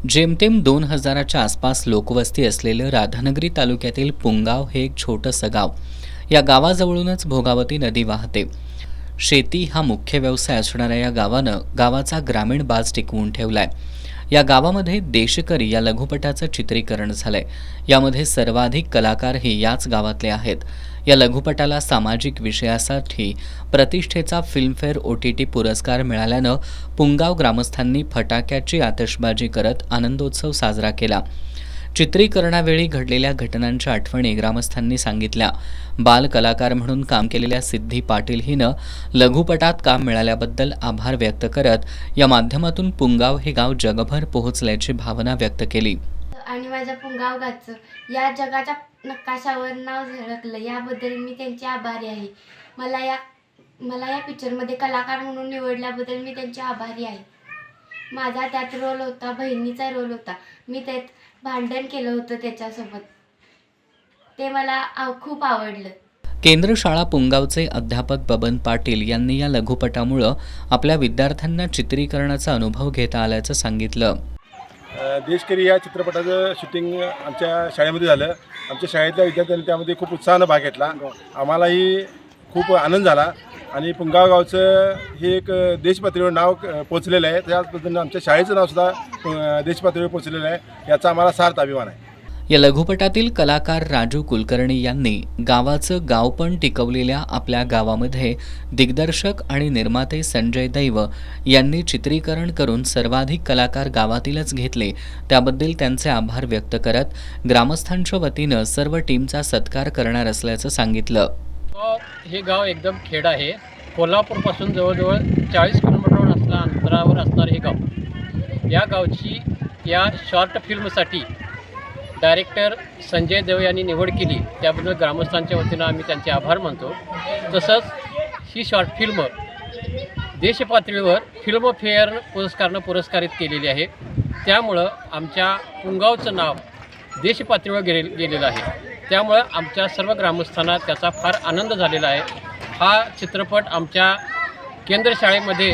जेमतेम 2000च्या आसपास लोकवस्ती असलेलं राधानगरी तालुक्यातील पुंगाव हे एक छोटंसं गाव. या गावाजवळूनच भोगावती नदी वाहते. शेती हा मुख्य व्यवसाय असणाऱ्या या गावानं गावाचा ग्रामीण बाज टिकवून ठेवलाय. या गावामध्ये देशकरी या लघुपटाचं चित्रीकरण झालंय. यामध्ये सर्वाधिक कलाकारही याच गावातले आहेत. या लघुपटाला सामाजिक विषयासाठी प्रतिष्ठेचा फिल्मफेअर OTT पुरस्कार मिळाल्यानं पुंगाव ग्रामस्थांनी फटाक्याची आतषबाजी करत आनंदोत्सव साजरा केला. चित्रीकरणावेळी घडलेल्या घटनांच्या आठवणी ग्रामस्थांनी सांगितल्या. बाल कलाकार म्हणून काम केलेल्या सिद्धी पाटील हिनं लघुपटात काम मिळाल्याबद्दल आभार व्यक्त करत या माध्यमातून पुंगाव हे गाव जगभर पोहोचल्याची भावना व्यक्त केली. आणि माझ्या पुंगाव गावचं या जगाच्या नकाशावर नाव झळकलं, याबद्दल मी त्यांचे आभारी आहे. मला या पिक्चरमध्ये कलाकार म्हणून निवडल्याबद्दल मी त्यांचे आभारी आहे. माझा त्यात रोल होता, बहिणीचा रोल होता. मी त्यात भांडण केलं होतं त्याच्यासोबत. ते मला खूप आवडलं. केंद्र शाळा पुंगावचे अध्यापक बबन पाटील यांनी या लघुपटामुळं आपल्या विद्यार्थ्यांना चित्रीकरणाचा अनुभव घेता आल्याचं सांगितलं. देशकरी या चित्रपटाचं शूटिंग आमच्या शाळेमध्ये झालं. आमच्या शाळेतल्या विद्यार्थ्यांनी त्यामध्ये खूप उत्साहानं भाग घेतला. आम्हालाही खूप आनंद झाला. आणि पुंगाव गावचं हे एक देशपातळीवर नाव पोचलेलं आहे. त्याच पद्धतीनं आमच्या शाळेचं नावसुद्धा देशपातळीवर पोचलेलं आहे. याचा आम्हाला सार्थ अभिमान आहे. या लघुपटातील कलाकार राजू कुलकर्णी यांनी गावाचं गावपण टिकवलेल्या आपल्या गावामध्ये दिग्दर्शक आणि निर्माते संजय दैव यांनी चित्रीकरण करून सर्वाधिक कलाकार गावातीलच घेतले. त्याबद्दल त्यांचे आभार व्यक्त करत ग्रामस्थांच्या वतीनं सर्व टीमचा सत्कार करणार असल्याचं सांगितलं. हे गाव एकदम खेड आहे. कोल्हापूरपासून जवळजवळ 40 किलोमीटरवर अंतरावर असणारे हे गाव. या गावची या शॉर्ट फिल्मसाठी डायरेक्टर संजय देव यांनी निवड केली, त्याबद्दल ग्रामस्थांच्या वतीनं आम्ही त्यांचे आभार मानतो. तसंच ही शॉर्ट फिल्म देशपातळीवर फिल्मफेअर पुरस्कारानं पुरस्कारित केलेली आहे. त्यामुळं आमच्या पुंगावचं नाव देशपातळीवर गेलेलं आहे. त्यामुळं आमच्या सर्व ग्रामस्थांना त्याचा फार आनंद झालेला आहे. हा चित्रपट आमच्या केंद्र शाळेमध्ये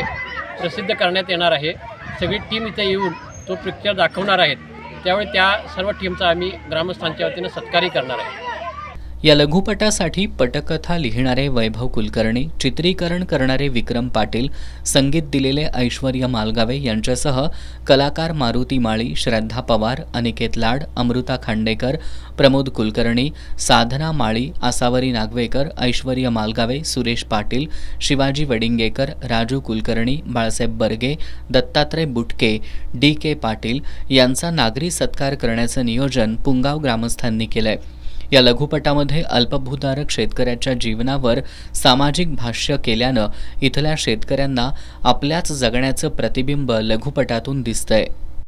प्रसिद्ध करण्यात येणार आहे. सगळी टीम इथे येऊन तो पिक्चर दाखवणार आहेत. त्यावेळी त्या सर्व टीमचा आम्ही ग्रामस्थांच्या वतीनं सत्कारही करणार आहे. या लघुपटासाठी पटकथा लिहिणारे वैभव कुलकर्णी, चित्रीकरण करणारे विक्रम पाटील, संगीत दिलेले ऐश्वर्य मालगावे यांच्यासह कलाकार मारुती माळी, श्रद्धा पवार, अनिकेत लाड, अमृता खांडेकर, प्रमोद कुलकर्णी, साधना माळी, आसावरी नागवेकर, ऐश्वर्य मालगावे, सुरेश पाटील, शिवाजी वडिंगेकर, राजू कुलकर्णी, बाळासाहेब बर्गे, दत्तात्रय बुटके, DK पाटील यांचा नागरी सत्कार करण्याचं नियोजन पुंगाव ग्रामस्थांनी केलंय. या लघुपटामध्ये अल्पभूधारक शेतकऱ्याच्या जीवनावर सामाजिक भाष्य केल्यानं इथल्या शेतकऱ्यांना आपल्याच जगण्याचं प्रतिबिंब लघुपटातून दिसतंय.